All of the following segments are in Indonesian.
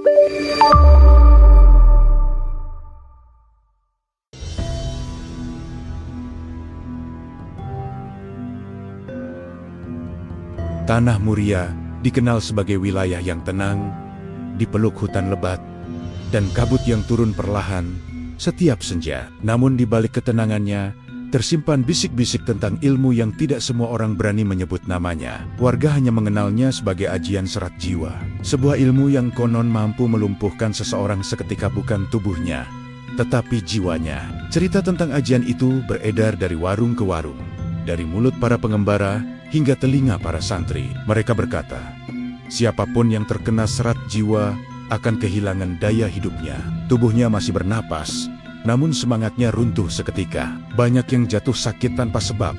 Tanah Muria dikenal sebagai wilayah yang tenang, dipeluk hutan lebat, dan kabut yang turun perlahan setiap senja. Namun di balik ketenangannya, tersimpan bisik-bisik tentang ilmu yang tidak semua orang berani menyebut namanya. Warga hanya mengenalnya sebagai ajian serat jiwa. Sebuah ilmu yang konon mampu melumpuhkan seseorang seketika, bukan tubuhnya, tetapi jiwanya. Cerita tentang ajian itu beredar dari warung ke warung, dari mulut para pengembara hingga telinga para santri. Mereka berkata, siapapun yang terkena serat jiwa akan kehilangan daya hidupnya. Tubuhnya masih bernapas, namun semangatnya runtuh seketika. Banyak yang jatuh sakit tanpa sebab,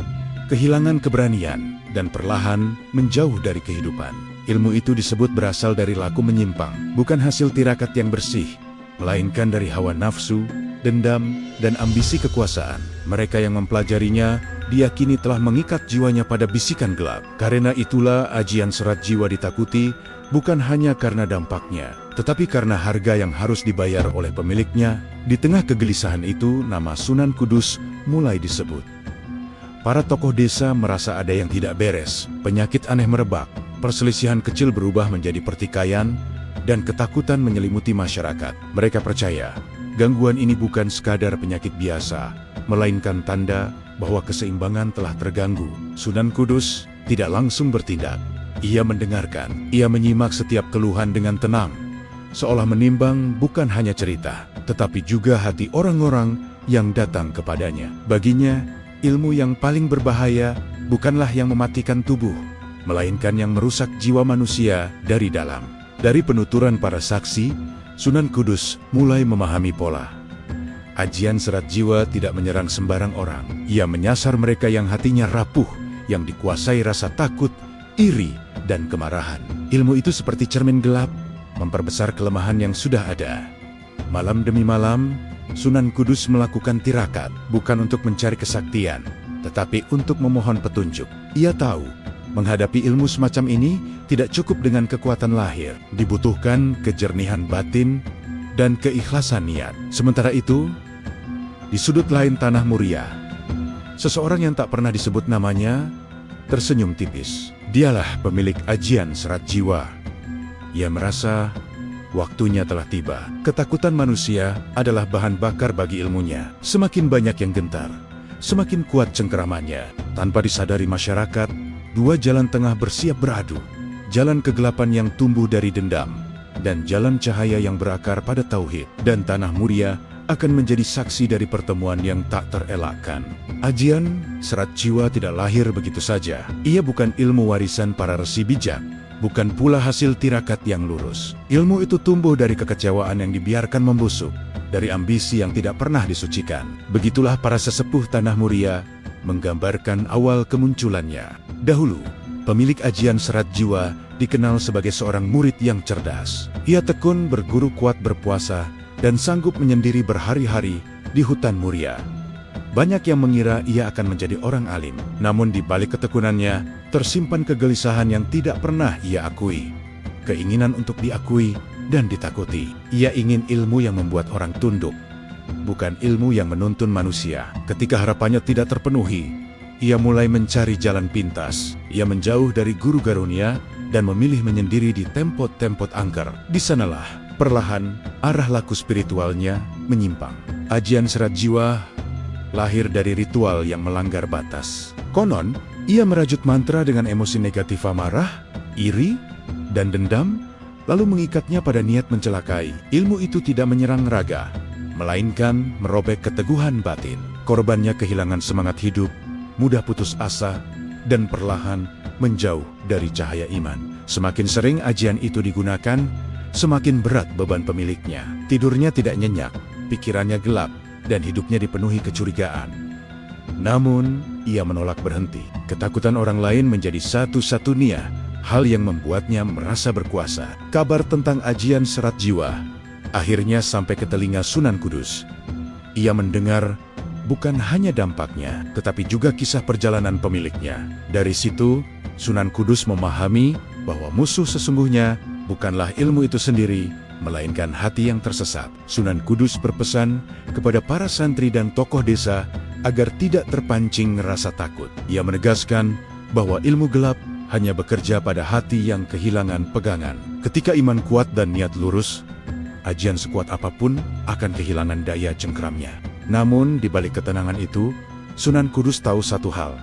kehilangan keberanian, dan perlahan menjauh dari kehidupan. Ilmu itu disebut berasal dari laku menyimpang, bukan hasil tirakat yang bersih, melainkan dari hawa nafsu, dendam, dan ambisi kekuasaan. Mereka yang mempelajarinya diyakini telah mengikat jiwanya pada bisikan gelap. Karena itulah ajian serat jiwa ditakuti, bukan hanya karena dampaknya, tetapi karena harga yang harus dibayar oleh pemiliknya. Di tengah kegelisahan itu, nama Sunan Kudus mulai disebut. Para tokoh desa merasa ada yang tidak beres, penyakit aneh merebak, perselisihan kecil berubah menjadi pertikaian, dan ketakutan menyelimuti masyarakat. Mereka percaya, gangguan ini bukan sekadar penyakit biasa, melainkan tanda bahwa keseimbangan telah terganggu. Sunan Kudus tidak langsung bertindak. Ia mendengarkan, ia menyimak setiap keluhan dengan tenang, seolah menimbang bukan hanya cerita, tetapi juga hati orang-orang yang datang kepadanya. Baginya, ilmu yang paling berbahaya bukanlah yang mematikan tubuh, melainkan yang merusak jiwa manusia dari dalam. Dari penuturan para saksi, Sunan Kudus mulai memahami pola. Ajian serat jiwa tidak menyerang sembarang orang. Ia menyasar mereka yang hatinya rapuh, yang dikuasai rasa takut, iri, dan kemarahan. Ilmu itu seperti cermin gelap, memperbesar kelemahan yang sudah ada. Malam demi malam, Sunan Kudus melakukan tirakat, bukan untuk mencari kesaktian, tetapi untuk memohon petunjuk. Ia tahu, menghadapi ilmu semacam ini tidak cukup dengan kekuatan lahir, dibutuhkan kejernihan batin dan keikhlasan niat. Sementara itu, di sudut lain Tanah Muria, seseorang yang tak pernah disebut namanya tersenyum tipis. Dialah pemilik ajian serat jiwa. Ia merasa waktunya telah tiba. Ketakutan manusia adalah bahan bakar bagi ilmunya. Semakin banyak yang gentar, semakin kuat cengkeramannya. Tanpa disadari masyarakat, dua jalan tengah bersiap beradu. Jalan kegelapan yang tumbuh dari dendam, dan jalan cahaya yang berakar pada tauhid. Dan Tanah Muria akan menjadi saksi dari pertemuan yang tak terelakkan. Ajian serat jiwa tidak lahir begitu saja. Ia bukan ilmu warisan para resi bijak, bukan pula hasil tirakat yang lurus. Ilmu itu tumbuh dari kekecewaan yang dibiarkan membusuk, dari ambisi yang tidak pernah disucikan. Begitulah para sesepuh Tanah Muria menggambarkan awal kemunculannya. Dahulu, pemilik ajian serat jiwa dikenal sebagai seorang murid yang cerdas. Ia tekun berguru, kuat berpuasa, dan sanggup menyendiri berhari-hari di hutan Muria. Banyak yang mengira ia akan menjadi orang alim. Namun di balik ketekunannya, tersimpan kegelisahan yang tidak pernah ia akui. Keinginan untuk diakui dan ditakuti. Ia ingin ilmu yang membuat orang tunduk, bukan ilmu yang menuntun manusia. Ketika harapannya tidak terpenuhi, ia mulai mencari jalan pintas. Ia menjauh dari guru Garunia dan memilih menyendiri di tempot-tempot angker. Di sanalah perlahan arah laku spiritualnya menyimpang. Ajian serat jiwa lahir dari ritual yang melanggar batas. Konon, ia merajut mantra dengan emosi negatif amarah, iri, dan dendam, lalu mengikatnya pada niat mencelakai. Ilmu itu tidak menyerang raga, melainkan merobek keteguhan batin. Korbannya kehilangan semangat hidup, mudah putus asa, dan perlahan menjauh dari cahaya iman. Semakin sering ajian itu digunakan, semakin berat beban pemiliknya. Tidurnya tidak nyenyak, pikirannya gelap, dan hidupnya dipenuhi kecurigaan. Namun, ia menolak berhenti. Ketakutan orang lain menjadi satu-satunya hal yang membuatnya merasa berkuasa. Kabar tentang ajian serat jiwa akhirnya sampai ke telinga Sunan Kudus. Ia mendengar bukan hanya dampaknya, tetapi juga kisah perjalanan pemiliknya. Dari situ, Sunan Kudus memahami bahwa musuh sesungguhnya bukanlah ilmu itu sendiri, melainkan hati yang tersesat. Sunan Kudus berpesan kepada para santri dan tokoh desa agar tidak terpancing rasa takut. Ia menegaskan bahwa ilmu gelap hanya bekerja pada hati yang kehilangan pegangan. Ketika iman kuat dan niat lurus, ajian sekuat apapun akan kehilangan daya cengkramnya. Namun, di balik ketenangan itu, Sunan Kudus tahu satu hal.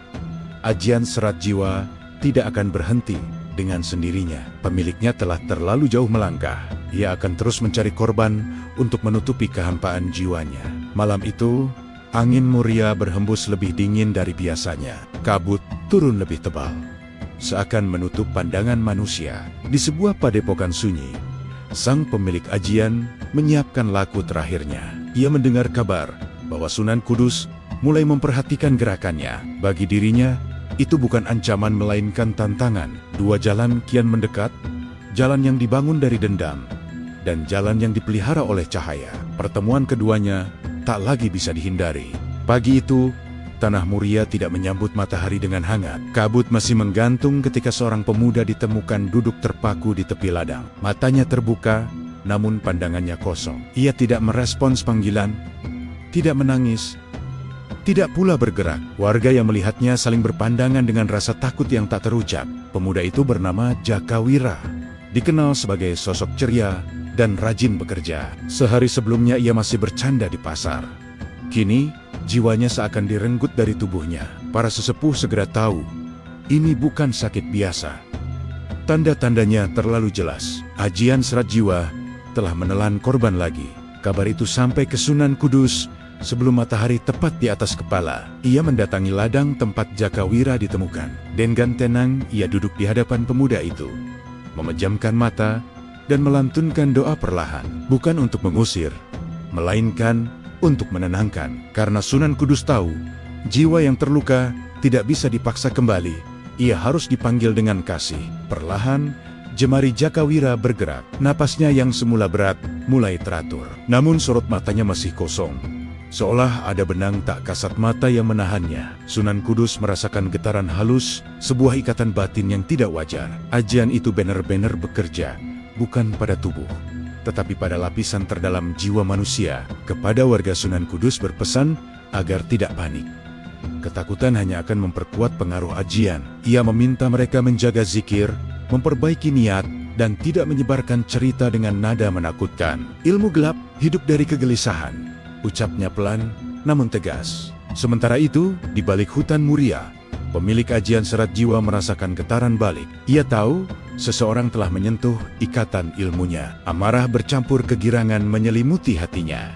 Ajian serat jiwa tidak akan berhenti dengan sendirinya. Pemiliknya telah terlalu jauh melangkah. Ia akan terus mencari korban untuk menutupi kehampaan jiwanya. Malam itu, angin Muria berhembus lebih dingin dari biasanya. Kabut turun lebih tebal, seakan menutup pandangan manusia. Di sebuah padepokan sunyi, sang pemilik ajian menyiapkan laku terakhirnya. Ia mendengar kabar bahwa Sunan Kudus mulai memperhatikan gerakannya. Bagi dirinya, itu bukan ancaman melainkan tantangan. Dua jalan kian mendekat, jalan yang dibangun dari dendam, dan jalan yang dipelihara oleh cahaya. Pertemuan keduanya tak lagi bisa dihindari. Pagi itu, tanah Muria tidak menyambut matahari dengan hangat. Kabut masih menggantung ketika seorang pemuda ditemukan duduk terpaku di tepi ladang. Matanya terbuka, namun pandangannya kosong. Ia tidak merespons panggilan, tidak menangis, tidak pula bergerak. Warga yang melihatnya saling berpandangan dengan rasa takut yang tak terucap. Pemuda itu bernama Jakawira, dikenal sebagai sosok ceria dan rajin bekerja. Sehari sebelumnya ia masih bercanda di pasar. Kini, jiwanya seakan direnggut dari tubuhnya. Para sesepuh segera tahu, ini bukan sakit biasa. Tanda-tandanya terlalu jelas. Ajian serat jiwa telah menelan korban lagi. Kabar itu sampai ke Sunan Kudus sebelum matahari tepat di atas kepala. Ia mendatangi ladang tempat Jakawira ditemukan. Dengan tenang, ia duduk di hadapan pemuda itu, memejamkan mata dan melantunkan doa perlahan. Bukan untuk mengusir, melainkan untuk menenangkan. Karena Sunan Kudus tahu, jiwa yang terluka tidak bisa dipaksa kembali. Ia harus dipanggil dengan kasih. Perlahan, jemari Jakawira bergerak. Napasnya yang semula berat mulai teratur. Namun sorot matanya masih kosong, seolah ada benang tak kasat mata yang menahannya. Sunan Kudus merasakan getaran halus, sebuah ikatan batin yang tidak wajar. Ajian itu benar-benar bekerja, bukan pada tubuh, tetapi pada lapisan terdalam jiwa manusia. Kepada warga Sunan Kudus berpesan agar tidak panik. Ketakutan hanya akan memperkuat pengaruh ajian. Ia meminta mereka menjaga zikir, memperbaiki niat, dan tidak menyebarkan cerita dengan nada menakutkan. Ilmu gelap hidup dari kegelisahan, ucapnya pelan namun tegas. Sementara itu, di balik hutan Muria, pemilik ajian serat jiwa merasakan getaran balik. Ia tahu seseorang telah menyentuh ikatan ilmunya. Amarah bercampur kegirangan menyelimuti hatinya.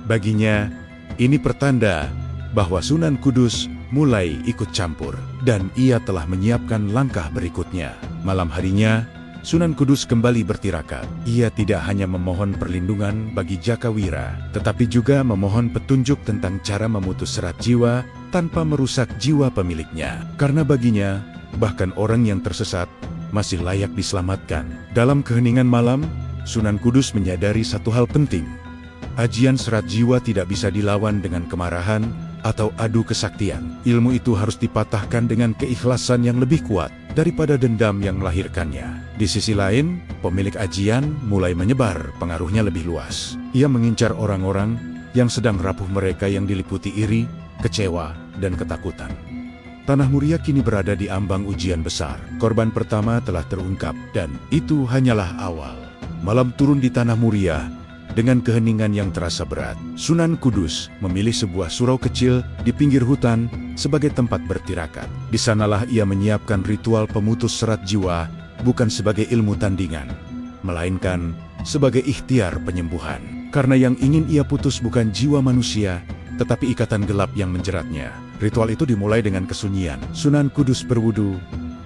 Baginya, ini pertanda bahwa Sunan Kudus mulai ikut campur, dan ia telah menyiapkan langkah berikutnya. Malam harinya, Sunan Kudus kembali bertirakat. Ia tidak hanya memohon perlindungan bagi Jakawira, tetapi juga memohon petunjuk tentang cara memutus serat jiwa tanpa merusak jiwa pemiliknya. Karena baginya, bahkan orang yang tersesat masih layak diselamatkan. Dalam keheningan malam, Sunan Kudus menyadari satu hal penting. Ajian serat jiwa tidak bisa dilawan dengan kemarahan atau adu kesaktian. Ilmu itu harus dipatahkan dengan keikhlasan yang lebih kuat daripada dendam yang melahirkannya. Di sisi lain, pemilik ajian mulai menyebar pengaruhnya lebih luas. Ia mengincar orang-orang yang sedang rapuh, mereka yang diliputi iri, kecewa, dan ketakutan. Tanah Muria kini berada di ambang ujian besar. Korban pertama telah terungkap, dan itu hanyalah awal. Malam turun di Tanah Muria dengan keheningan yang terasa berat. Sunan Kudus memilih sebuah surau kecil di pinggir hutan sebagai tempat bertirakat. Di sanalah ia menyiapkan ritual pemutus serat jiwa, bukan sebagai ilmu tandingan, melainkan sebagai ikhtiar penyembuhan. Karena yang ingin ia putus bukan jiwa manusia, tetapi ikatan gelap yang menjeratnya. Ritual itu dimulai dengan kesunyian. Sunan Kudus berwudu,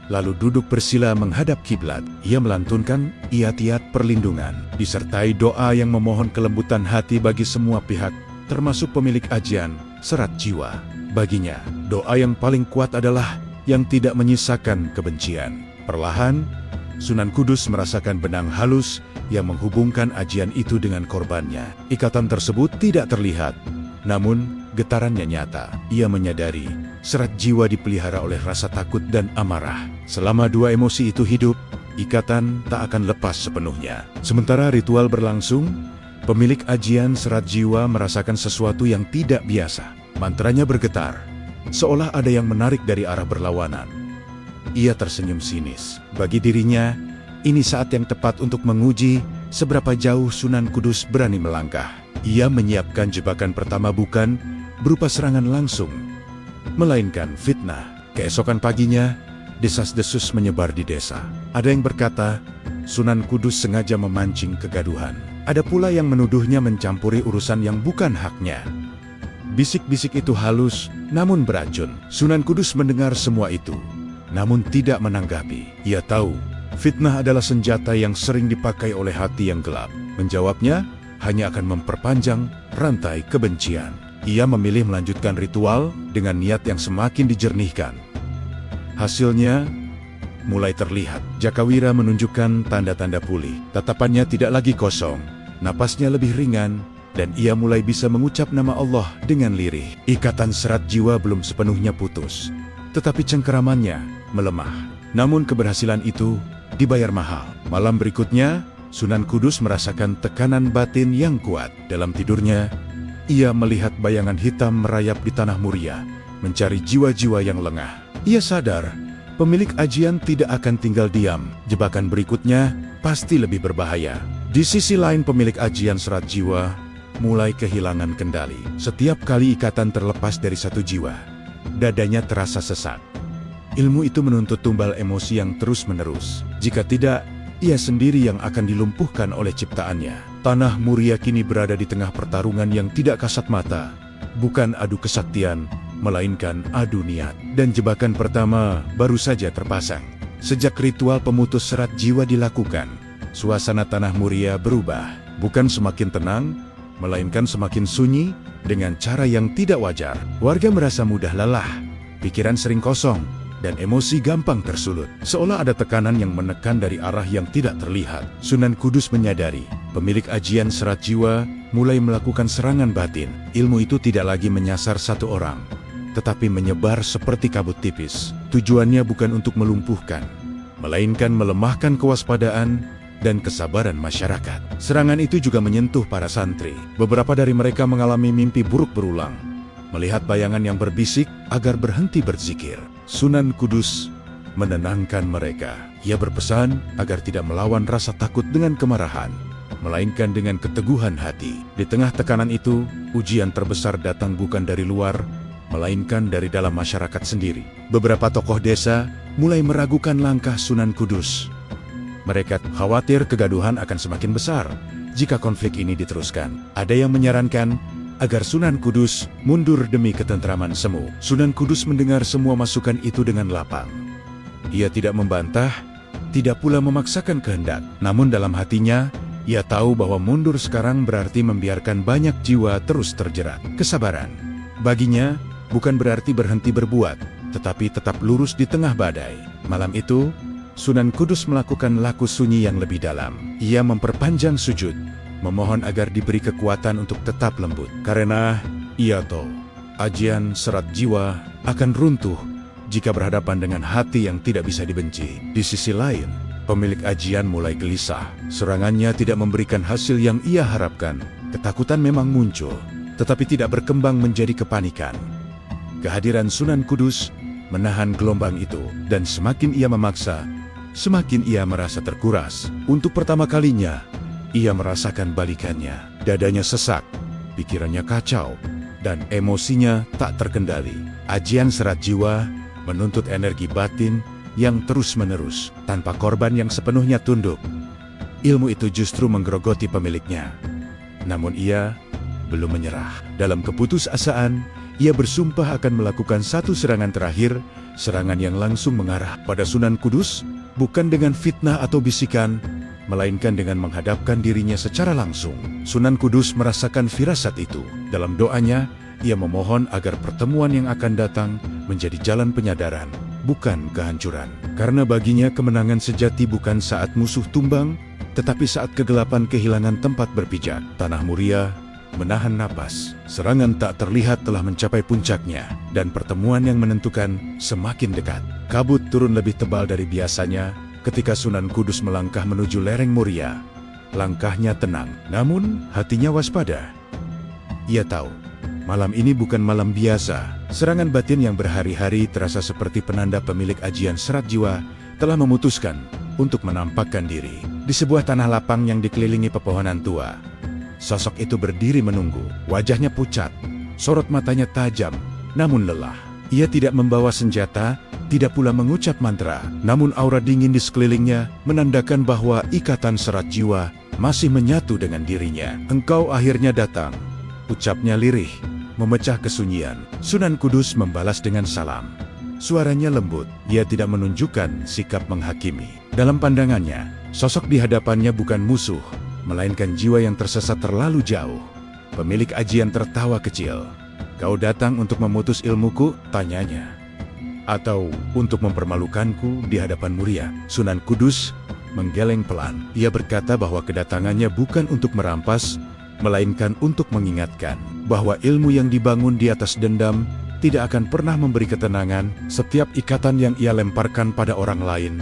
lalu duduk bersila menghadap kiblat. Ia melantunkan iat-iat perlindungan, disertai doa yang memohon kelembutan hati bagi semua pihak, termasuk pemilik ajian serat jiwa. Baginya, doa yang paling kuat adalah yang tidak menyisakan kebencian. Perlahan, Sunan Kudus merasakan benang halus yang menghubungkan ajian itu dengan korbannya. Ikatan tersebut tidak terlihat, namun getarannya nyata. Ia menyadari serat jiwa dipelihara oleh rasa takut dan amarah. Selama dua emosi itu hidup, ikatan tak akan lepas sepenuhnya. Sementara ritual berlangsung, pemilik ajian serat jiwa merasakan sesuatu yang tidak biasa. Mantranya bergetar, seolah ada yang menarik dari arah berlawanan. Ia tersenyum sinis. Bagi dirinya, ini saat yang tepat untuk menguji seberapa jauh Sunan Kudus berani melangkah. Ia menyiapkan jebakan pertama bukan berupa serangan langsung, melainkan fitnah. Keesokan paginya, desas-desus menyebar di desa. Ada yang berkata, Sunan Kudus sengaja memancing kegaduhan. Ada pula yang menuduhnya mencampuri urusan yang bukan haknya. Bisik-bisik itu halus, namun beracun. Sunan Kudus mendengar semua itu, namun tidak menanggapi. Ia tahu, fitnah adalah senjata yang sering dipakai oleh hati yang gelap. Menjawabnya, hanya akan memperpanjang rantai kebencian. Ia memilih melanjutkan ritual dengan niat yang semakin dijernihkan. Hasilnya mulai terlihat. Jakawira menunjukkan tanda-tanda pulih. Tatapannya tidak lagi kosong, napasnya lebih ringan, dan ia mulai bisa mengucap nama Allah dengan lirih. Ikatan serat jiwa belum sepenuhnya putus, tetapi cengkeramannya melemah. Namun keberhasilan itu dibayar mahal. Malam berikutnya, Sunan Kudus merasakan tekanan batin yang kuat. Dalam tidurnya, ia melihat bayangan hitam merayap di tanah Muria, mencari jiwa-jiwa yang lengah. Ia sadar, pemilik ajian tidak akan tinggal diam. Jebakan berikutnya pasti lebih berbahaya. Di sisi lain, pemilik ajian serat jiwa mulai kehilangan kendali. Setiap kali ikatan terlepas dari satu jiwa, dadanya terasa sesak. Ilmu itu menuntut tumbal emosi yang terus-menerus. Jika tidak, ia sendiri yang akan dilumpuhkan oleh ciptaannya. Tanah Muria kini berada di tengah pertarungan yang tidak kasat mata. Bukan adu kesaktian, melainkan adu niat. Dan jebakan pertama baru saja terpasang. Sejak ritual pemutus serat jiwa dilakukan, suasana Tanah Muria berubah. Bukan semakin tenang, melainkan semakin sunyi dengan cara yang tidak wajar. Warga merasa mudah lelah, pikiran sering kosong, dan emosi gampang tersulut. Seolah ada tekanan yang menekan dari arah yang tidak terlihat. Sunan Kudus menyadari, pemilik ajian serat jiwa mulai melakukan serangan batin. Ilmu itu tidak lagi menyasar satu orang, tetapi menyebar seperti kabut tipis. Tujuannya bukan untuk melumpuhkan, melainkan melemahkan kewaspadaan dan kesabaran masyarakat. Serangan itu juga menyentuh para santri. Beberapa dari mereka mengalami mimpi buruk berulang, melihat bayangan yang berbisik agar berhenti berzikir. Sunan Kudus menenangkan mereka. Ia berpesan agar tidak melawan rasa takut dengan kemarahan, melainkan dengan keteguhan hati. Di tengah tekanan itu, ujian terbesar datang bukan dari luar, melainkan dari dalam masyarakat sendiri. Beberapa tokoh desa mulai meragukan langkah Sunan Kudus. Mereka khawatir kegaduhan akan semakin besar jika konflik ini diteruskan. Ada yang menyarankan agar Sunan Kudus mundur demi ketentraman semu. Sunan Kudus mendengar semua masukan itu dengan lapang. Ia tidak membantah, tidak pula memaksakan kehendak. Namun dalam hatinya, ia tahu bahwa mundur sekarang berarti membiarkan banyak jiwa terus terjerat. Kesabaran baginya bukan berarti berhenti berbuat, tetapi tetap lurus di tengah badai. Malam itu, Sunan Kudus melakukan laku sunyi yang lebih dalam. Ia memperpanjang sujud, memohon agar diberi kekuatan untuk tetap lembut. Karena ia tahu, ajian serat jiwa akan runtuh jika berhadapan dengan hati yang tidak bisa dibenci. Di sisi lain, pemilik ajian mulai gelisah. Serangannya tidak memberikan hasil yang ia harapkan. Ketakutan memang muncul, tetapi tidak berkembang menjadi kepanikan. Kehadiran Sunan Kudus menahan gelombang itu, dan semakin ia memaksa, semakin ia merasa terkuras. Untuk pertama kalinya, ia merasakan balikannya. Dadanya sesak, pikirannya kacau, dan emosinya tak terkendali. Ajian serat jiwa menuntut energi batin yang terus-menerus, tanpa korban yang sepenuhnya tunduk. Ilmu itu justru menggerogoti pemiliknya. Namun ia belum menyerah. Dalam keputusasaan, ia bersumpah akan melakukan satu serangan terakhir, serangan yang langsung mengarah pada Sunan Kudus, bukan dengan fitnah atau bisikan, melainkan dengan menghadapkan dirinya secara langsung. Sunan Kudus merasakan firasat itu. Dalam doanya, ia memohon agar pertemuan yang akan datang menjadi jalan penyadaran, bukan kehancuran. Karena baginya kemenangan sejati bukan saat musuh tumbang, tetapi saat kegelapan kehilangan tempat berpijak. Tanah Muria menahan napas. Serangan tak terlihat telah mencapai puncaknya, dan pertemuan yang menentukan semakin dekat. Kabut turun lebih tebal dari biasanya, Ketika Sunan Kudus melangkah menuju lereng Muria, langkahnya tenang, namun hatinya waspada. Ia tahu, malam ini bukan malam biasa. Serangan batin yang berhari-hari terasa seperti penanda pemilik ajian serat jiwa telah memutuskan untuk menampakkan diri. Di sebuah tanah lapang yang dikelilingi pepohonan tua, sosok itu berdiri menunggu. Wajahnya pucat, sorot matanya tajam, namun lelah. Ia tidak membawa senjata, tidak pula mengucap mantra, namun aura dingin di sekelilingnya menandakan bahwa ikatan serat jiwa masih menyatu dengan dirinya. "Engkau akhirnya datang," ucapnya lirih, memecah kesunyian. Sunan Kudus membalas dengan salam. Suaranya lembut, ia tidak menunjukkan sikap menghakimi. Dalam pandangannya, sosok di hadapannya bukan musuh, melainkan jiwa yang tersesat terlalu jauh. Pemilik ajian tertawa kecil. "Kau datang untuk memutus ilmuku?" tanyanya. "Atau untuk mempermalukanku di hadapan Muria?" Sunan Kudus menggeleng pelan. Ia berkata bahwa kedatangannya bukan untuk merampas, melainkan untuk mengingatkan bahwa ilmu yang dibangun di atas dendam tidak akan pernah memberi ketenangan. Setiap ikatan yang ia lemparkan pada orang lain,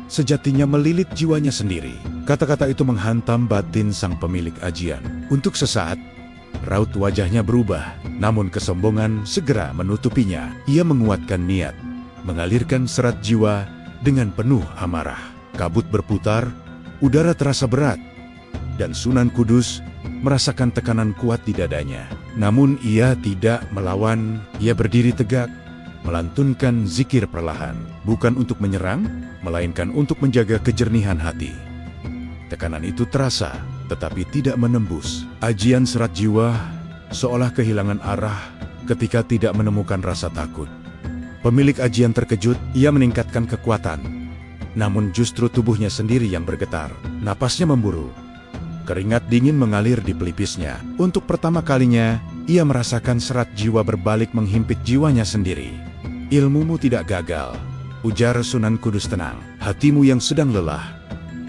sejatinya melilit jiwanya sendiri. Kata-kata itu menghantam batin sang pemilik ajian. Untuk sesaat, raut wajahnya berubah, namun kesombongan segera menutupinya. Ia menguatkan niat, mengalirkan serat jiwa dengan penuh amarah. Kabut berputar, udara terasa berat, dan Sunan Kudus merasakan tekanan kuat di dadanya. Namun ia tidak melawan, ia berdiri tegak, melantunkan zikir perlahan, bukan untuk menyerang, melainkan untuk menjaga kejernihan hati. Tekanan itu terasa, tetapi tidak menembus. Ajian serat jiwa seolah kehilangan arah ketika tidak menemukan rasa takut. Pemilik ajian terkejut, ia meningkatkan kekuatan. Namun justru tubuhnya sendiri yang bergetar, napasnya memburu. Keringat dingin mengalir di pelipisnya. Untuk pertama kalinya, ia merasakan serat jiwa berbalik menghimpit jiwanya sendiri. "Ilmumu tidak gagal," ujar Sunan Kudus tenang. "Hatimu yang sedang lelah."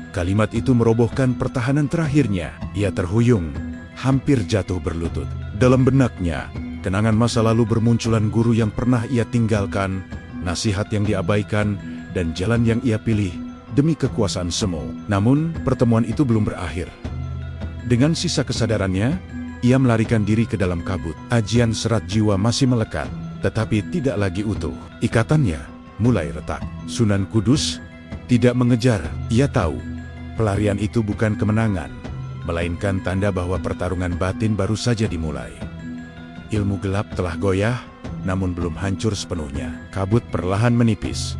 Kalimat itu merobohkan pertahanan terakhirnya. Ia terhuyung, hampir jatuh berlutut. Dalam benaknya, kenangan masa lalu bermunculan, guru yang pernah ia tinggalkan, nasihat yang diabaikan, dan jalan yang ia pilih demi kekuasaan semu. Namun, pertemuan itu belum berakhir. Dengan sisa kesadarannya, ia melarikan diri ke dalam kabut. Ajian serat jiwa masih melekat, tetapi tidak lagi utuh. Ikatannya mulai retak. Sunan Kudus tidak mengejar. Ia tahu, pelarian itu bukan kemenangan, melainkan tanda bahwa pertarungan batin baru saja dimulai. Ilmu gelap telah goyah, namun belum hancur sepenuhnya. Kabut perlahan menipis.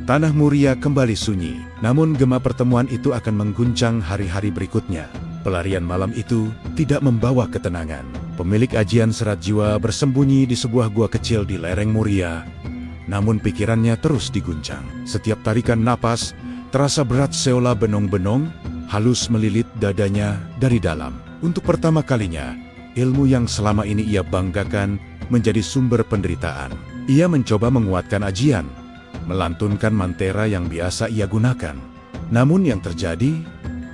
Tanah Muria kembali sunyi, namun gema pertemuan itu akan mengguncang hari-hari berikutnya. Pelarian malam itu tidak membawa ketenangan. Pemilik ajian serat jiwa bersembunyi di sebuah gua kecil di lereng Muria, namun pikirannya terus diguncang. Setiap tarikan napas terasa berat, seolah benong-benong halus melilit dadanya dari dalam. Untuk pertama kalinya, ilmu yang selama ini ia banggakan menjadi sumber penderitaan. Ia mencoba menguatkan ajian, melantunkan mantera yang biasa ia gunakan. Namun yang terjadi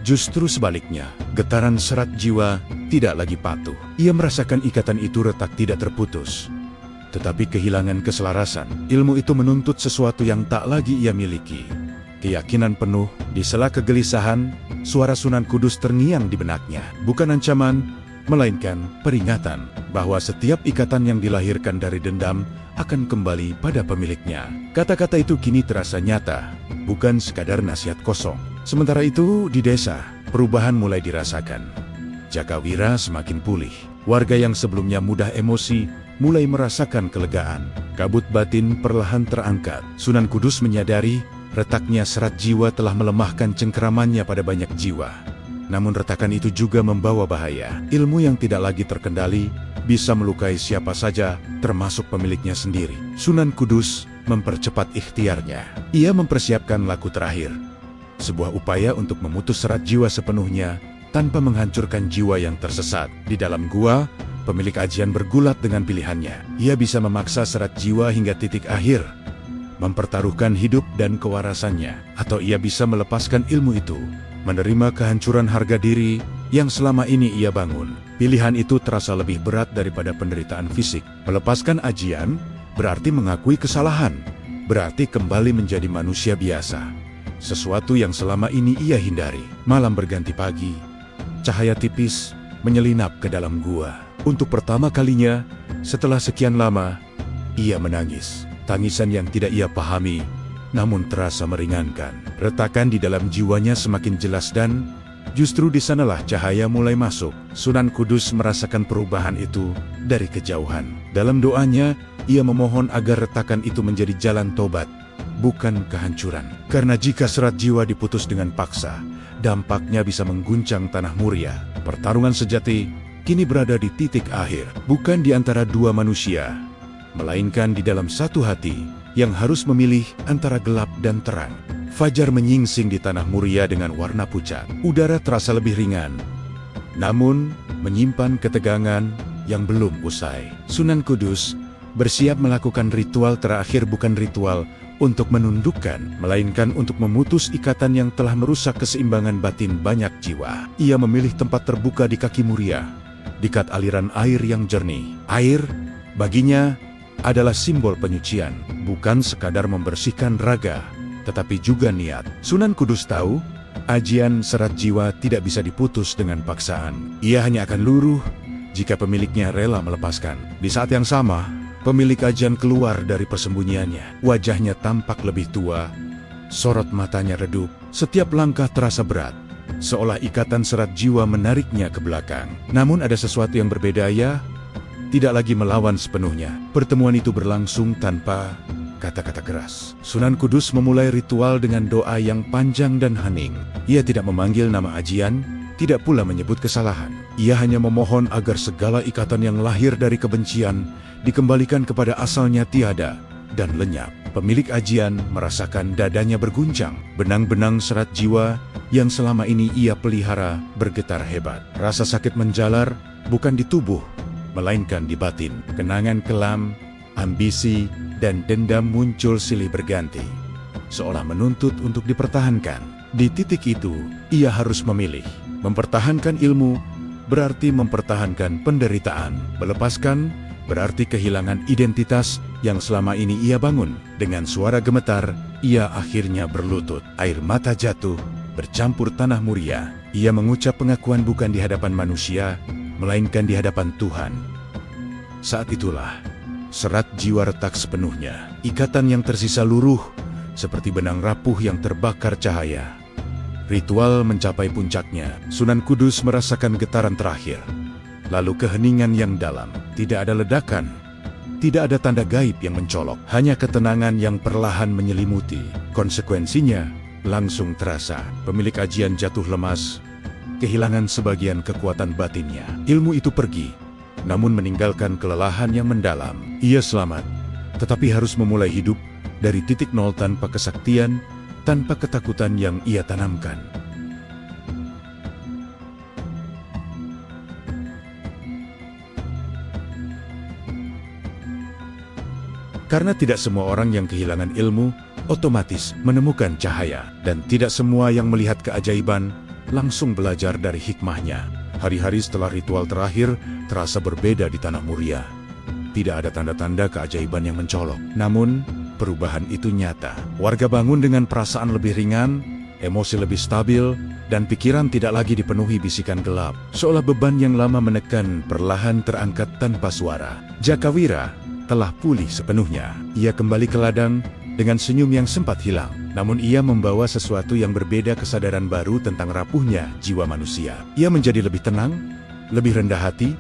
justru sebaliknya. Getaran serat jiwa tidak lagi patuh. Ia merasakan ikatan itu retak, tidak terputus, tetapi kehilangan keselarasan. Ilmu itu menuntut sesuatu yang tak lagi ia miliki. Keyakinan penuh, di sela kegelisahan, suara Sunan Kudus terngiang di benaknya. Bukan ancaman, melainkan peringatan bahwa setiap ikatan yang dilahirkan dari dendam akan kembali pada pemiliknya. Kata-kata itu kini terasa nyata, bukan sekadar nasihat kosong. Sementara itu, di desa, perubahan mulai dirasakan. Jakawira semakin pulih. Warga yang sebelumnya mudah emosi mulai merasakan kelegaan. Kabut batin perlahan terangkat. Sunan Kudus menyadari retaknya serat jiwa telah melemahkan cengkeramannya pada banyak jiwa. Namun retakan itu juga membawa bahaya. Ilmu yang tidak lagi terkendali bisa melukai siapa saja, termasuk pemiliknya sendiri. Sunan Kudus mempercepat ikhtiarnya. Ia mempersiapkan laku terakhir. Sebuah upaya untuk memutus serat jiwa sepenuhnya tanpa menghancurkan jiwa yang tersesat. Di dalam gua, pemilik ajian bergulat dengan pilihannya. Ia bisa memaksa serat jiwa hingga titik akhir, mempertaruhkan hidup dan kewarasannya, atau ia bisa melepaskan ilmu itu, menerima kehancuran harga diri yang selama ini ia bangun. Pilihan itu terasa lebih berat daripada penderitaan fisik. Melepaskan ajian berarti mengakui kesalahan, berarti kembali menjadi manusia biasa. sesuatu yang selama ini ia hindari. Malam berganti pagi, cahaya tipis menyelinap ke dalam gua. Untuk pertama kalinya, setelah sekian lama, ia menangis. Tangisan yang tidak ia pahami, namun terasa meringankan. Retakan di dalam jiwanya semakin jelas dan justru di sanalah cahaya mulai masuk. Sunan Kudus merasakan perubahan itu dari kejauhan. Dalam doanya, ia memohon agar retakan itu menjadi jalan tobat, bukan kehancuran. Karena jika serat jiwa diputus dengan paksa, dampaknya bisa mengguncang tanah Muria. Pertarungan sejati kini berada di titik akhir, bukan di antara dua manusia, melainkan di dalam satu hati yang harus memilih antara gelap dan terang. Fajar menyingsing di tanah Muria dengan warna pucat. Udara terasa lebih ringan, namun menyimpan ketegangan yang belum usai. Sunan Kudus bersiap melakukan ritual terakhir, bukan ritual untuk menundukkan, melainkan untuk memutus ikatan yang telah merusak keseimbangan batin banyak jiwa. Ia memilih tempat terbuka di kaki Muria, dekat aliran air yang jernih. Air, baginya, adalah simbol penyucian, bukan sekadar membersihkan raga, tetapi juga niat. Sunan Kudus tahu, ajian serat jiwa tidak bisa diputus dengan paksaan. Ia hanya akan luruh jika pemiliknya rela melepaskan. Di saat yang sama, pemilik ajian keluar dari persembunyiannya. Wajahnya tampak lebih tua, sorot matanya redup. Setiap langkah terasa berat, seolah ikatan serat jiwa menariknya ke belakang. Namun ada sesuatu yang berbeda. Ia tidak lagi melawan sepenuhnya. Pertemuan itu berlangsung tanpa kata-kata keras. Sunan Kudus memulai ritual dengan doa yang panjang dan hening. Ia tidak memanggil nama ajian, tidak pula menyebut kesalahan. Ia hanya memohon agar segala ikatan yang lahir dari kebencian dikembalikan kepada asalnya tiada dan lenyap. Pemilik ajian merasakan dadanya berguncang. Benang-benang serat jiwa yang selama ini ia pelihara bergetar hebat. Rasa sakit menjalar bukan di tubuh, melainkan di batin. Kenangan kelam, ambisi, dan dendam muncul silih berganti, seolah menuntut untuk dipertahankan. Di titik itu, ia harus memilih. Mempertahankan ilmu berarti mempertahankan penderitaan. Melepaskan berarti kehilangan identitas yang selama ini ia bangun. Dengan suara gemetar, ia akhirnya berlutut. Air mata jatuh, bercampur tanah Muria. Ia mengucap pengakuan bukan di hadapan manusia, melainkan di hadapan Tuhan. Saat itulah serat jiwa retak sepenuhnya. Ikatan yang tersisa luruh, seperti benang rapuh yang terbakar cahaya. Ritual mencapai puncaknya. Sunan Kudus merasakan getaran terakhir. Lalu keheningan yang dalam. Tidak ada ledakan. Tidak ada tanda gaib yang mencolok. Hanya ketenangan yang perlahan menyelimuti. Konsekuensinya langsung terasa. Pemilik ajian jatuh lemas, kehilangan sebagian kekuatan batinnya. Ilmu itu pergi, namun meninggalkan kelelahan yang mendalam. Ia selamat, tetapi harus memulai hidup dari titik nol tanpa kesaktian, tanpa ketakutan yang ia tanamkan. Karena tidak semua orang yang kehilangan ilmu otomatis menemukan cahaya, dan tidak semua yang melihat keajaiban langsung belajar dari hikmahnya. Hari-hari setelah ritual terakhir terasa berbeda di tanah Muria. Tidak ada tanda-tanda keajaiban yang mencolok. Namun, perubahan itu nyata. Warga bangun dengan perasaan lebih ringan, emosi lebih stabil, dan pikiran tidak lagi dipenuhi bisikan gelap. Seolah beban yang lama menekan perlahan terangkat tanpa suara. Jakawira telah pulih sepenuhnya. Ia kembali ke ladang dengan senyum yang sempat hilang. Namun ia membawa sesuatu yang berbeda, kesadaran baru tentang rapuhnya jiwa manusia. Ia menjadi lebih tenang, lebih rendah hati,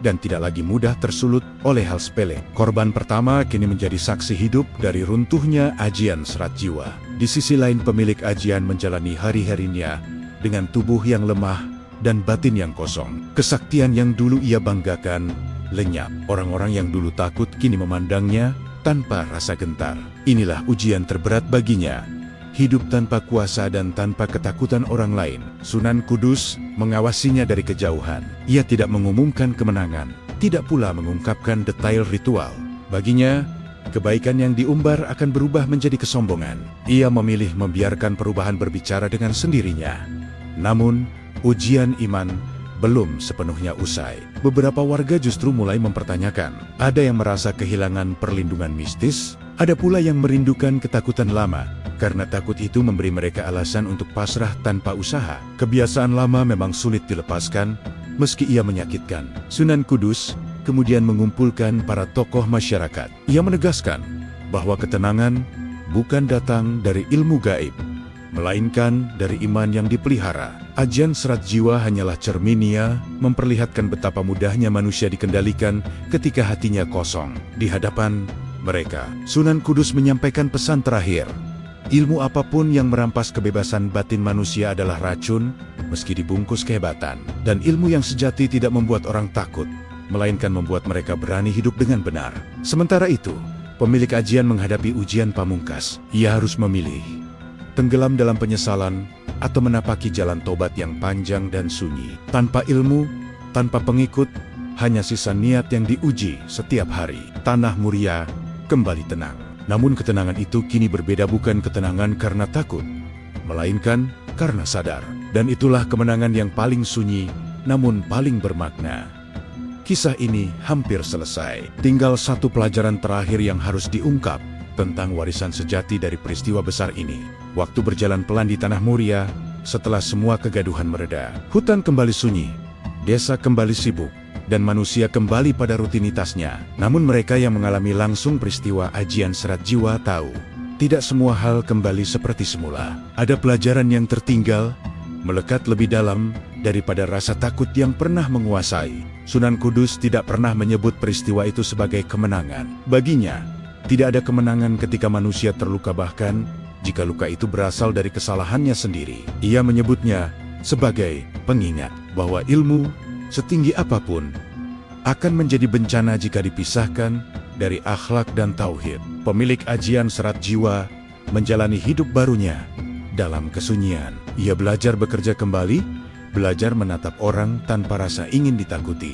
dan tidak lagi mudah tersulut oleh hal sepele. Korban pertama kini menjadi saksi hidup dari runtuhnya ajian serat jiwa. Di sisi lain, pemilik ajian menjalani hari-harinya dengan tubuh yang lemah dan batin yang kosong. Kesaktian yang dulu ia banggakan lenyap. Orang-orang yang dulu takut kini memandangnya tanpa rasa gentar. Inilah ujian terberat baginya. Hidup tanpa kuasa dan tanpa ketakutan orang lain. Sunan Kudus mengawasinya dari kejauhan. Ia tidak mengumumkan kemenangan, tidak pula mengungkapkan detail ritual. Baginya, kebaikan yang diumbar akan berubah menjadi kesombongan. Ia memilih membiarkan perubahan berbicara dengan sendirinya. Namun, ujian iman belum sepenuhnya usai. Beberapa warga justru mulai mempertanyakan. Ada yang merasa kehilangan perlindungan mistis, ada pula yang merindukan ketakutan lama karena takut itu memberi mereka alasan untuk pasrah tanpa usaha. Kebiasaan lama memang sulit dilepaskan, meski ia menyakitkan. Sunan Kudus kemudian mengumpulkan para tokoh masyarakat. Ia menegaskan bahwa ketenangan bukan datang dari ilmu gaib, melainkan dari iman yang dipelihara. Ajian Serat Jiwa hanyalah cermin ia memperlihatkan betapa mudahnya manusia dikendalikan ketika hatinya kosong. Di hadapan mereka, Sunan Kudus menyampaikan pesan terakhir. Ilmu apapun yang merampas kebebasan batin manusia adalah racun, meski dibungkus kehebatan. Dan ilmu yang sejati tidak membuat orang takut, melainkan membuat mereka berani hidup dengan benar. Sementara itu, pemilik ajian menghadapi ujian pamungkas. Ia harus memilih, tenggelam dalam penyesalan, atau menapaki jalan tobat yang panjang dan sunyi. Tanpa ilmu, tanpa pengikut, hanya sisa niat yang diuji setiap hari. Tanah Muria kembali tenang. Namun ketenangan itu kini berbeda, bukan ketenangan karena takut, melainkan karena sadar. Dan itulah kemenangan yang paling sunyi, namun paling bermakna. Kisah ini hampir selesai. Tinggal satu pelajaran terakhir yang harus diungkap tentang warisan sejati dari peristiwa besar ini. Waktu berjalan pelan di Tanah Muria, setelah semua kegaduhan mereda. Hutan kembali sunyi, desa kembali sibuk, dan manusia kembali pada rutinitasnya. Namun mereka yang mengalami langsung peristiwa Ajian Serat Jiwa tahu, tidak semua hal kembali seperti semula. Ada pelajaran yang tertinggal, melekat lebih dalam daripada rasa takut yang pernah menguasai. Sunan Kudus tidak pernah menyebut peristiwa itu sebagai kemenangan. Baginya, tidak ada kemenangan ketika manusia terluka, bahkan jika luka itu berasal dari kesalahannya sendiri. Ia menyebutnya sebagai pengingat bahwa ilmu, setinggi apapun, akan menjadi bencana jika dipisahkan dari akhlak dan tauhid. Pemilik Ajian Serat Jiwa menjalani hidup barunya dalam kesunyian. Ia belajar bekerja kembali, belajar menatap orang tanpa rasa ingin ditakuti.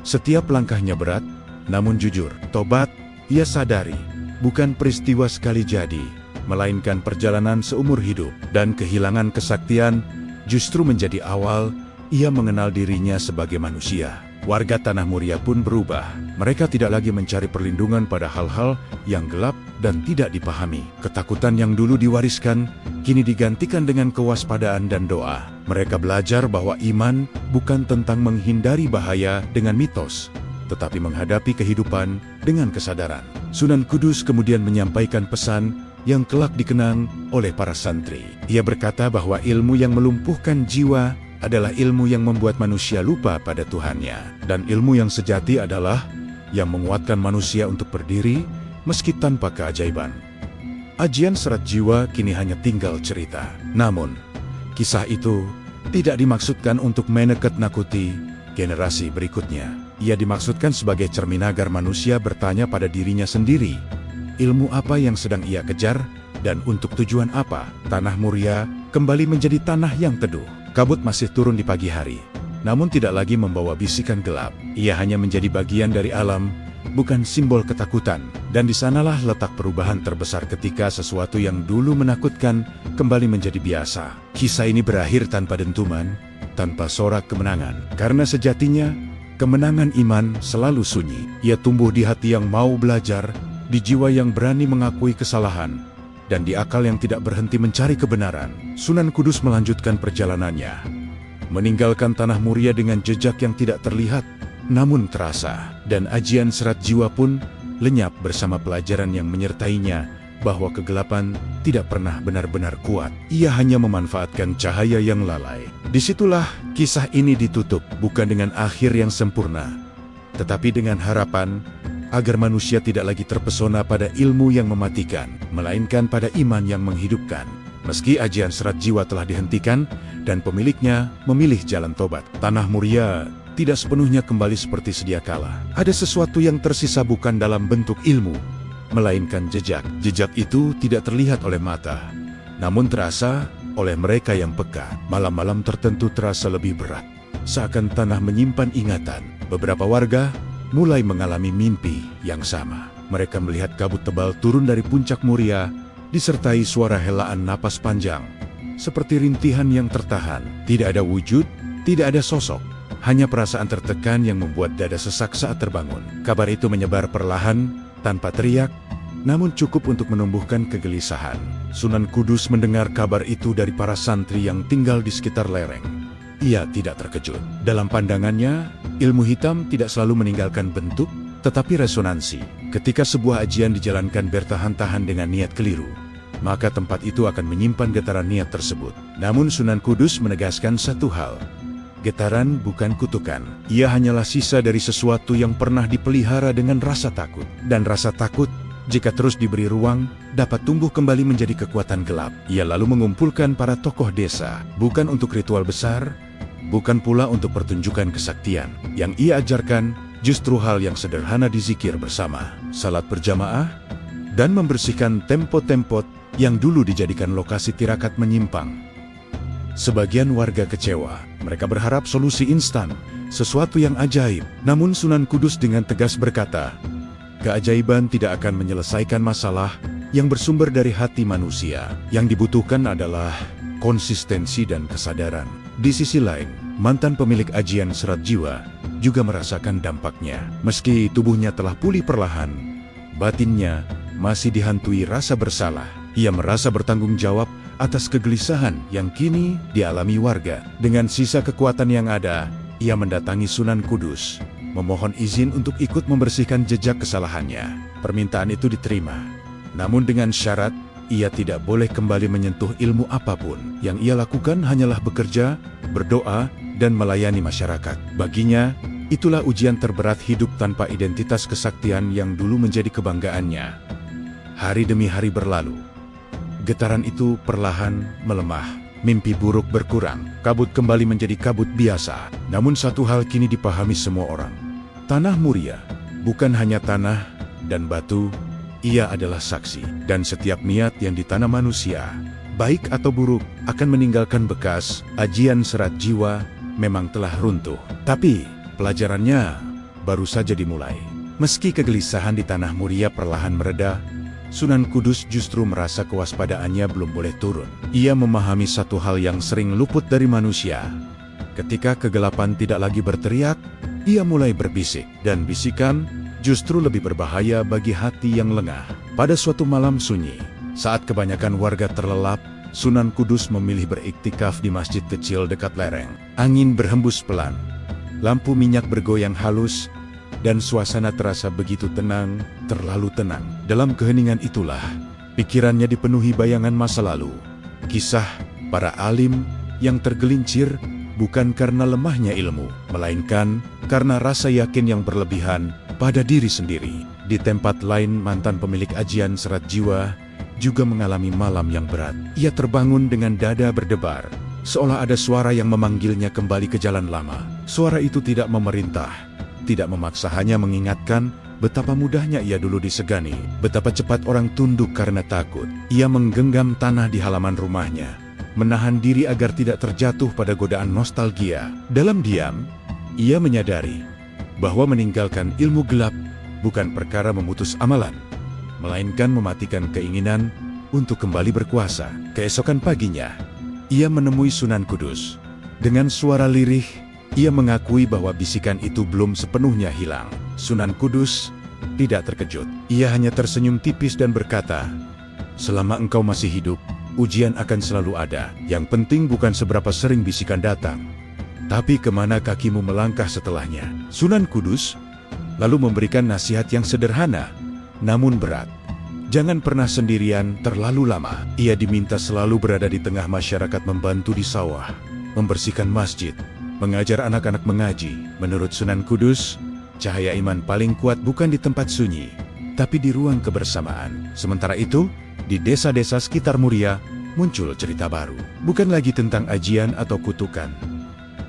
Setiap langkahnya berat, namun jujur. Tobat, ia sadari, bukan peristiwa sekali jadi, melainkan perjalanan seumur hidup. Dan kehilangan kesaktian justru menjadi awal ia mengenal dirinya sebagai manusia. Warga Tanah Muria pun berubah. Mereka tidak lagi mencari perlindungan pada hal-hal yang gelap dan tidak dipahami. Ketakutan yang dulu diwariskan, kini digantikan dengan kewaspadaan dan doa. Mereka belajar bahwa iman bukan tentang menghindari bahaya dengan mitos, tetapi menghadapi kehidupan dengan kesadaran. Sunan Kudus kemudian menyampaikan pesan yang kelak dikenang oleh para santri. Ia berkata bahwa ilmu yang melumpuhkan jiwa adalah ilmu yang membuat manusia lupa pada Tuhannya. Dan ilmu yang sejati adalah yang menguatkan manusia untuk berdiri meski tanpa keajaiban. Ajian Serat Jiwa kini hanya tinggal cerita. Namun, kisah itu tidak dimaksudkan untuk menakut-nakuti generasi berikutnya. Ia dimaksudkan sebagai cermin agar manusia bertanya pada dirinya sendiri, ilmu apa yang sedang ia kejar dan untuk tujuan apa. Tanah Muria kembali menjadi tanah yang teduh. Kabut masih turun di pagi hari, namun tidak lagi membawa bisikan gelap. Ia hanya menjadi bagian dari alam, bukan simbol ketakutan. Dan di sanalah letak perubahan terbesar ketika sesuatu yang dulu menakutkan kembali menjadi biasa. Kisah ini berakhir tanpa dentuman, tanpa sorak kemenangan. Karena sejatinya, kemenangan iman selalu sunyi. Ia tumbuh di hati yang mau belajar, di jiwa yang berani mengakui kesalahan, dan di akal yang tidak berhenti mencari kebenaran. Sunan Kudus melanjutkan perjalanannya, meninggalkan Tanah Muria dengan jejak yang tidak terlihat, namun terasa. Dan Ajian Serat Jiwa pun lenyap bersama pelajaran yang menyertainya, bahwa kegelapan tidak pernah benar-benar kuat. Ia hanya memanfaatkan cahaya yang lalai. Disitulah kisah ini ditutup, bukan dengan akhir yang sempurna, tetapi dengan harapan agar manusia tidak lagi terpesona pada ilmu yang mematikan, melainkan pada iman yang menghidupkan. Meski Ajian Serat Jiwa telah dihentikan dan pemiliknya memilih jalan tobat, Tanah Muria tidak sepenuhnya kembali seperti sedia kala. Ada sesuatu yang tersisa bukan dalam bentuk ilmu, melainkan jejak. Jejak itu tidak terlihat oleh mata, namun terasa oleh mereka yang peka. Malam-malam tertentu terasa lebih berat, seakan tanah menyimpan ingatan. Beberapa warga mulai mengalami mimpi yang sama. Mereka melihat kabut tebal turun dari puncak Muria, disertai suara helaan napas panjang, seperti rintihan yang tertahan. Tidak ada wujud, tidak ada sosok, hanya perasaan tertekan yang membuat dada sesak saat terbangun. Kabar itu menyebar perlahan, tanpa teriak, namun cukup untuk menumbuhkan kegelisahan. Sunan Kudus mendengar kabar itu dari para santri yang tinggal di sekitar lereng. Ia tidak terkejut. Dalam pandangannya, ilmu hitam tidak selalu meninggalkan bentuk, tetapi resonansi. Ketika sebuah ajian dijalankan bertahan-tahan dengan niat keliru, maka tempat itu akan menyimpan getaran niat tersebut. Namun Sunan Kudus menegaskan satu hal. Getaran bukan kutukan. Ia hanyalah sisa dari sesuatu yang pernah dipelihara dengan rasa takut. Dan rasa takut, jika terus diberi ruang, dapat tumbuh kembali menjadi kekuatan gelap. Ia lalu mengumpulkan para tokoh desa, bukan untuk ritual besar, bukan pula untuk pertunjukan kesaktian. Yang ia ajarkan, justru hal yang sederhana di zikir bersama, salat berjamaah, dan membersihkan tempot-tempot yang dulu dijadikan lokasi tirakat menyimpang. Sebagian warga kecewa. Mereka berharap solusi instan, sesuatu yang ajaib. Namun Sunan Kudus dengan tegas berkata, keajaiban tidak akan menyelesaikan masalah yang bersumber dari hati manusia. Yang dibutuhkan adalah konsistensi dan kesadaran. Di sisi lain, mantan pemilik ajian serat jiwa juga merasakan dampaknya. Meski tubuhnya telah pulih perlahan, batinnya masih dihantui rasa bersalah. Ia merasa bertanggung jawab atas kegelisahan yang kini dialami warga. Dengan sisa kekuatan yang ada, ia mendatangi Sunan Kudus, memohon izin untuk ikut membersihkan jejak kesalahannya. Permintaan itu diterima. Namun dengan syarat, ia tidak boleh kembali menyentuh ilmu apapun. Yang ia lakukan hanyalah bekerja, berdoa, dan melayani masyarakat. Baginya, itulah ujian terberat hidup tanpa identitas kesaktian yang dulu menjadi kebanggaannya. Hari demi hari berlalu. Getaran itu perlahan melemah. Mimpi buruk berkurang. Kabut kembali menjadi kabut biasa. Namun satu hal kini dipahami semua orang. Tanah Muria bukan hanya tanah dan batu, ia adalah saksi. Dan setiap niat yang ditanam manusia, baik atau buruk, akan meninggalkan bekas. Ajian serat jiwa memang telah runtuh. Tapi pelajarannya baru saja dimulai. Meski kegelisahan di Tanah Muria perlahan mereda, Sunan Kudus justru merasa kewaspadaannya belum boleh turun. Ia memahami satu hal yang sering luput dari manusia. Ketika kegelapan tidak lagi berteriak, ia mulai berbisik. Dan bisikan justru lebih berbahaya bagi hati yang lengah. Pada suatu malam sunyi, saat kebanyakan warga terlelap, Sunan Kudus memilih beriktikaf di masjid kecil dekat lereng. Angin berhembus pelan, lampu minyak bergoyang halus, dan suasana terasa begitu tenang, terlalu tenang. Dalam keheningan itulah, pikirannya dipenuhi bayangan masa lalu. Kisah para alim yang tergelincir bukan karena lemahnya ilmu, melainkan karena rasa yakin yang berlebihan pada diri sendiri. Di tempat lain, mantan pemilik ajian serat jiwa juga mengalami malam yang berat. Ia terbangun dengan dada berdebar, seolah ada suara yang memanggilnya kembali ke jalan lama. Suara itu tidak memerintah, tidak memaksa, hanya mengingatkan betapa mudahnya ia dulu disegani, betapa cepat orang tunduk karena takut. Ia menggenggam tanah di halaman rumahnya, menahan diri agar tidak terjatuh pada godaan nostalgia. Dalam diam, ia menyadari bahwa meninggalkan ilmu gelap bukan perkara memutus amalan, melainkan mematikan keinginan untuk kembali berkuasa. Keesokan paginya, ia menemui Sunan Kudus. Dengan suara lirih, ia mengakui bahwa bisikan itu belum sepenuhnya hilang. Sunan Kudus tidak terkejut. Ia hanya tersenyum tipis dan berkata, "Selama engkau masih hidup, ujian akan selalu ada. Yang penting bukan seberapa sering bisikan datang, tapi kemana kakimu melangkah setelahnya." Sunan Kudus lalu memberikan nasihat yang sederhana, namun berat. Jangan pernah sendirian terlalu lama. Ia diminta selalu berada di tengah masyarakat, membantu di sawah, membersihkan masjid, mengajar anak-anak mengaji. Menurut Sunan Kudus, cahaya iman paling kuat bukan di tempat sunyi, tapi di ruang kebersamaan. Sementara itu, di desa-desa sekitar Muria, muncul cerita baru. Bukan lagi tentang ajian atau kutukan,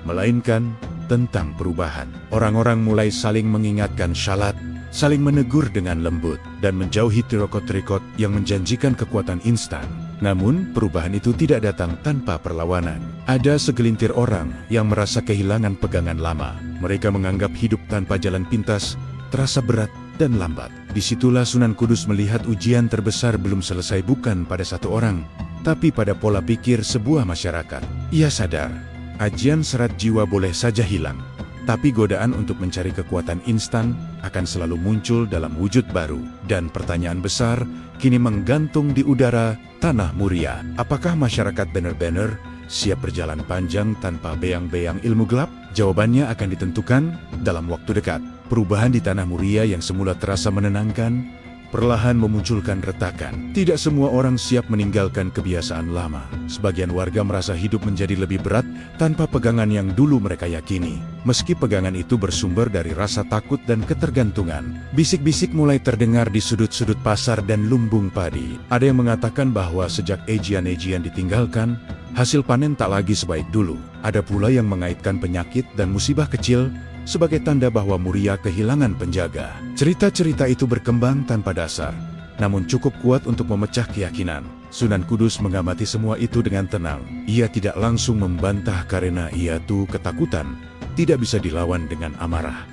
melainkan tentang perubahan. Orang-orang mulai saling mengingatkan syalat, saling menegur dengan lembut, dan menjauhi tirokot-tirokot yang menjanjikan kekuatan instan. Namun, perubahan itu tidak datang tanpa perlawanan. Ada segelintir orang yang merasa kehilangan pegangan lama. Mereka menganggap hidup tanpa jalan pintas terasa berat dan lambat. Disitulah Sunan Kudus melihat ujian terbesar belum selesai bukan pada satu orang, tapi pada pola pikir sebuah masyarakat. Ia sadar, ajian serat jiwa boleh saja hilang, Tapi godaan untuk mencari kekuatan instan akan selalu muncul dalam wujud baru. Dan pertanyaan besar kini menggantung di udara Tanah Muria. Apakah masyarakat benar-benar siap berjalan panjang tanpa beang-beang ilmu gelap? Jawabannya akan ditentukan dalam waktu dekat. Perubahan di Tanah Muria yang semula terasa menenangkan, perlahan memunculkan retakan. Tidak semua orang siap meninggalkan kebiasaan lama. Sebagian warga merasa hidup menjadi lebih berat tanpa pegangan yang dulu mereka yakini. Meski pegangan itu bersumber dari rasa takut dan ketergantungan. Bisik-bisik mulai terdengar di sudut-sudut pasar dan lumbung padi. Ada yang mengatakan bahwa sejak ejian-ejian ditinggalkan, hasil panen tak lagi sebaik dulu. Ada pula yang mengaitkan penyakit dan musibah kecil sebagai tanda bahwa Muria kehilangan penjaga. Cerita-cerita itu berkembang tanpa dasar, namun cukup kuat untuk memecah keyakinan. Sunan Kudus mengamati semua itu dengan tenang. Ia tidak langsung membantah karena ia tuh ketakutan, tidak bisa dilawan dengan amarah.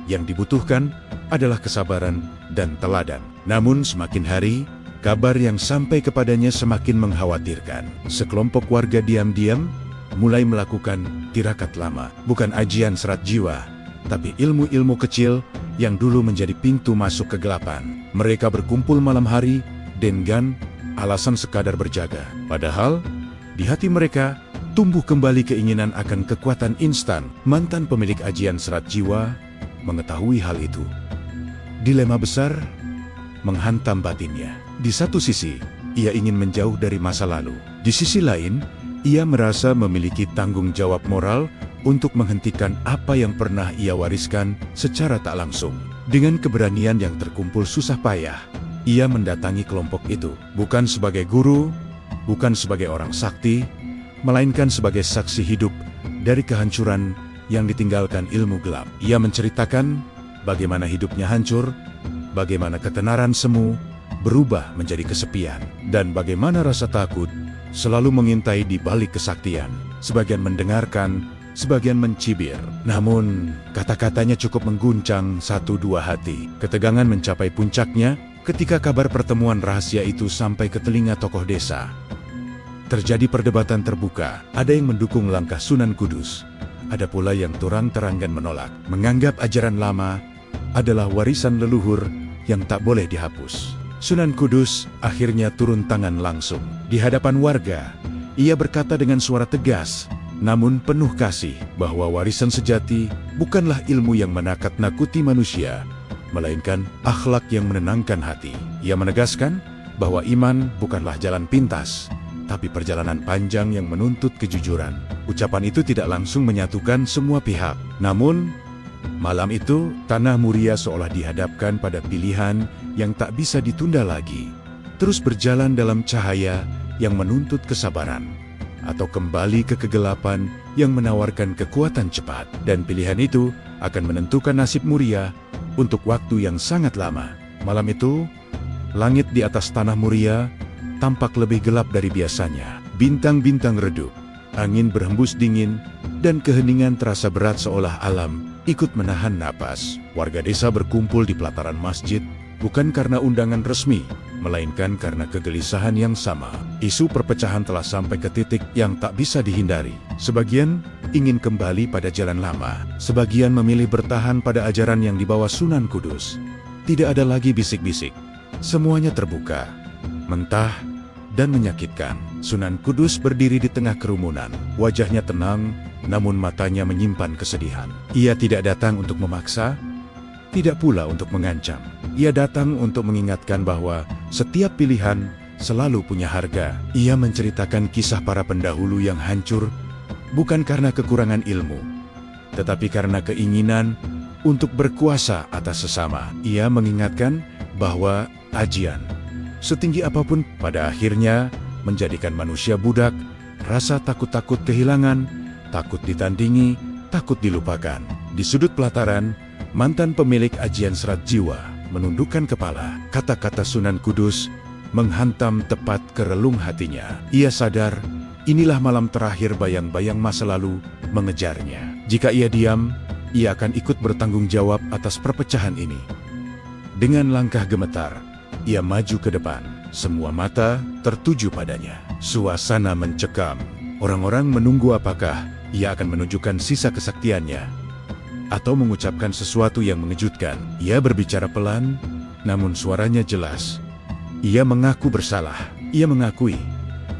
Yang dibutuhkan adalah kesabaran dan teladan. Namun semakin hari, kabar yang sampai kepadanya semakin mengkhawatirkan. Sekelompok warga diam-diam mulai melakukan tirakat lama. Bukan ajian serat jiwa, tapi ilmu-ilmu kecil yang dulu menjadi pintu masuk kegelapan. Mereka berkumpul malam hari dengan alasan sekadar berjaga. Padahal, di hati mereka tumbuh kembali keinginan akan kekuatan instan. Mantan pemilik ajian serat jiwa mengetahui hal itu. Dilema besar menghantam batinnya. Di satu sisi, ia ingin menjauh dari masa lalu. Di sisi lain, ia merasa memiliki tanggung jawab moral untuk menghentikan apa yang pernah ia wariskan secara tak langsung. Dengan keberanian yang terkumpul susah payah, ia mendatangi kelompok itu. Bukan sebagai guru, bukan sebagai orang sakti, melainkan sebagai saksi hidup dari kehancuran yang ditinggalkan ilmu gelap. Ia menceritakan bagaimana hidupnya hancur, bagaimana ketenaran semu berubah menjadi kesepian, dan bagaimana rasa takut selalu mengintai di balik kesaktian. Sebagian mendengarkan, sebagian mencibir. Namun, kata-katanya cukup mengguncang satu dua hati. Ketegangan mencapai puncaknya ketika kabar pertemuan rahasia itu sampai ke telinga tokoh desa. Terjadi perdebatan terbuka. Ada yang mendukung langkah Sunan Kudus. Ada pula yang terang-terangan menolak. Menganggap ajaran lama adalah warisan leluhur yang tak boleh dihapus. Sunan Kudus akhirnya turun tangan langsung. Di hadapan warga, ia berkata dengan suara tegas, namun penuh kasih, bahwa warisan sejati bukanlah ilmu yang menakut-nakuti manusia, melainkan akhlak yang menenangkan hati. Ia menegaskan bahwa iman bukanlah jalan pintas, tapi perjalanan panjang yang menuntut kejujuran. Ucapan itu tidak langsung menyatukan semua pihak. Namun, malam itu, Tanah Muria seolah dihadapkan pada pilihan yang tak bisa ditunda lagi. Terus berjalan dalam cahaya yang menuntut kesabaran, atau kembali ke kegelapan yang menawarkan kekuatan cepat. Dan pilihan itu akan menentukan nasib Muria untuk waktu yang sangat lama. Malam itu, langit di atas Tanah Muria tampak lebih gelap dari biasanya. Bintang-bintang redup, angin berhembus dingin, dan keheningan terasa berat seolah alam ikut menahan napas. Warga desa berkumpul di pelataran masjid, bukan karena undangan resmi, melainkan karena kegelisahan yang sama. Isu perpecahan telah sampai ke titik yang tak bisa dihindari. Sebagian ingin kembali pada jalan lama, sebagian memilih bertahan pada ajaran yang dibawa Sunan Kudus. Tidak ada lagi bisik-bisik. Semuanya terbuka, mentah, dan menyakitkan. Sunan Kudus berdiri di tengah kerumunan. Wajahnya tenang, namun matanya menyimpan kesedihan. Ia tidak datang untuk memaksa, tidak pula untuk mengancam. Ia datang untuk mengingatkan bahwa setiap pilihan selalu punya harga. Ia menceritakan kisah para pendahulu yang hancur, bukan karena kekurangan ilmu, tetapi karena keinginan untuk berkuasa atas sesama. Ia mengingatkan bahwa ajian, setinggi apapun, pada akhirnya menjadikan manusia budak. Rasa takut-takut kehilangan, takut ditandingi, takut dilupakan. Di sudut pelataran, mantan pemilik ajian serat jiwa menundukkan kepala. Kata-kata Sunan Kudus menghantam tepat ke relung hatinya. Ia sadar, inilah malam terakhir bayang-bayang masa lalu mengejarnya. Jika ia diam, ia akan ikut bertanggung jawab atas perpecahan ini. Dengan langkah gemetar, ia maju ke depan. Semua mata tertuju padanya. Suasana mencekam. Orang-orang menunggu apakah ia akan menunjukkan sisa kesaktiannya. atau mengucapkan sesuatu yang mengejutkan. Ia berbicara pelan, namun suaranya jelas. Ia mengaku bersalah. Ia mengakui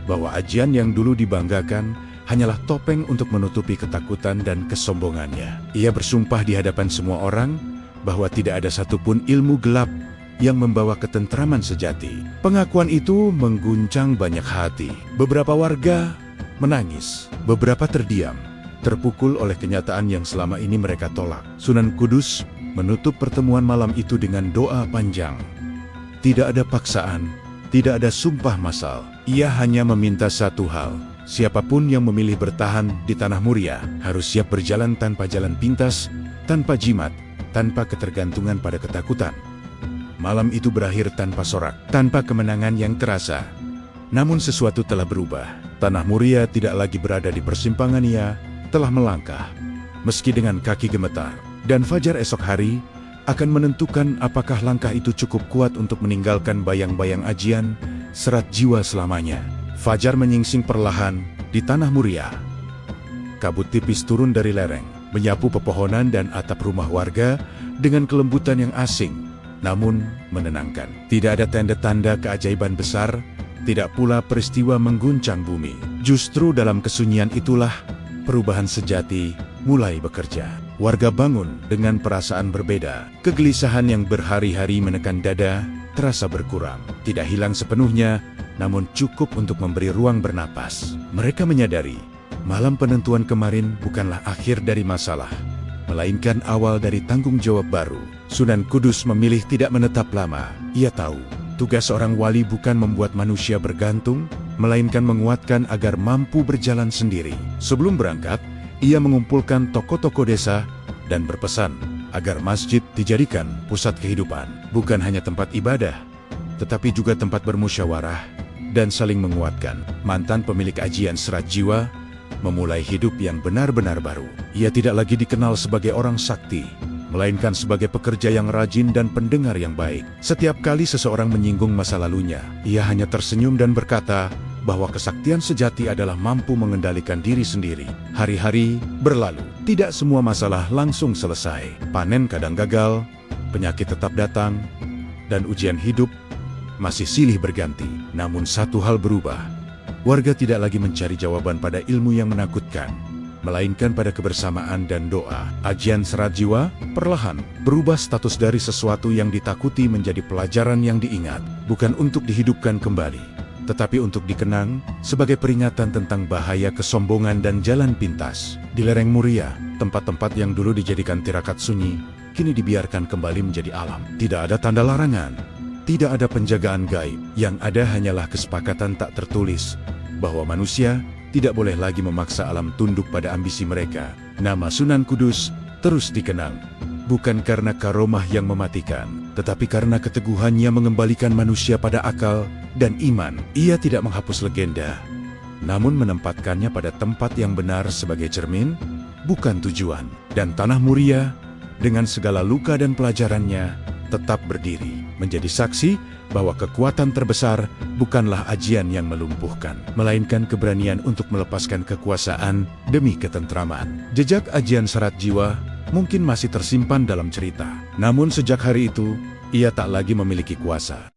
bahwa ajian yang dulu dibanggakan hanyalah topeng untuk menutupi ketakutan dan kesombongannya. Ia bersumpah di hadapan semua orang bahwa tidak ada satupun ilmu gelap yang membawa ketentraman sejati. Pengakuan itu mengguncang banyak hati. Beberapa warga menangis, beberapa terdiam, terpukul oleh kenyataan yang selama ini mereka tolak. Sunan Kudus menutup pertemuan malam itu dengan doa panjang. Tidak ada paksaan, tidak ada sumpah massal. Ia hanya meminta satu hal: siapapun yang memilih bertahan di Tanah Muria harus siap berjalan tanpa jalan pintas, tanpa jimat, tanpa ketergantungan pada ketakutan. Malam itu berakhir tanpa sorak, tanpa kemenangan yang terasa. Namun sesuatu telah berubah. Tanah Muria tidak lagi berada di persimpangan, ia telah melangkah, meski dengan kaki gemetar. Dan fajar esok hari akan menentukan apakah langkah itu cukup kuat untuk meninggalkan bayang-bayang ajian serat jiwa selamanya. Fajar menyingsing perlahan di Tanah Muria. Kabut tipis turun dari lereng, menyapu pepohonan dan atap rumah warga dengan kelembutan yang asing, namun menenangkan. Tidak ada tanda-tanda keajaiban besar, tidak pula peristiwa mengguncang bumi. Justru dalam kesunyian itulah perubahan sejati mulai bekerja. Warga bangun dengan perasaan berbeda. Kegelisahan yang berhari-hari menekan dada terasa berkurang. Tidak hilang sepenuhnya, namun cukup untuk memberi ruang bernapas. Mereka menyadari malam penentuan kemarin bukanlah akhir dari masalah, melainkan awal dari tanggung jawab baru. Sunan Kudus memilih tidak menetap lama. Ia tahu tugas seorang wali bukan membuat manusia bergantung, melainkan menguatkan agar mampu berjalan sendiri. Sebelum berangkat, ia mengumpulkan tokoh-tokoh desa dan berpesan agar masjid dijadikan pusat kehidupan. Bukan hanya tempat ibadah, tetapi juga tempat bermusyawarah dan saling menguatkan. Mantan pemilik ajian serat jiwa memulai hidup yang benar-benar baru. Ia tidak lagi dikenal sebagai orang sakti, melainkan sebagai pekerja yang rajin dan pendengar yang baik. Setiap kali seseorang menyinggung masa lalunya, ia hanya tersenyum dan berkata bahwa kesaktian sejati adalah mampu mengendalikan diri sendiri. Hari-hari berlalu, tidak semua masalah langsung selesai. Panen kadang gagal, penyakit tetap datang, dan ujian hidup masih silih berganti. Namun satu hal berubah. Warga tidak lagi mencari jawaban pada ilmu yang menakutkan, melainkan pada kebersamaan dan doa. Ajian serat jiwa perlahan berubah status dari sesuatu yang ditakuti menjadi pelajaran yang diingat, bukan untuk dihidupkan kembali, tetapi untuk dikenang sebagai peringatan tentang bahaya kesombongan dan jalan pintas. Di lereng Muria, tempat-tempat yang dulu dijadikan tirakat sunyi, kini dibiarkan kembali menjadi alam. Tidak ada tanda larangan, tidak ada penjagaan gaib. Yang ada hanyalah kesepakatan tak tertulis bahwa manusia tidak boleh lagi memaksa alam tunduk pada ambisi mereka. Nama Sunan Kudus terus dikenang, bukan karena karomah yang mematikan, tetapi karena keteguhannya mengembalikan manusia pada akal dan iman. Ia tidak menghapus legenda, namun menempatkannya pada tempat yang benar sebagai cermin, bukan tujuan. Dan Tanah Muria, dengan segala luka dan pelajarannya, tetap berdiri, menjadi saksi bahwa kekuatan terbesar bukanlah ajian yang melumpuhkan, melainkan keberanian untuk melepaskan kekuasaan demi ketentraman. Jejak ajian serat jiwa mungkin masih tersimpan dalam cerita, namun sejak hari itu, ia tak lagi memiliki kuasa.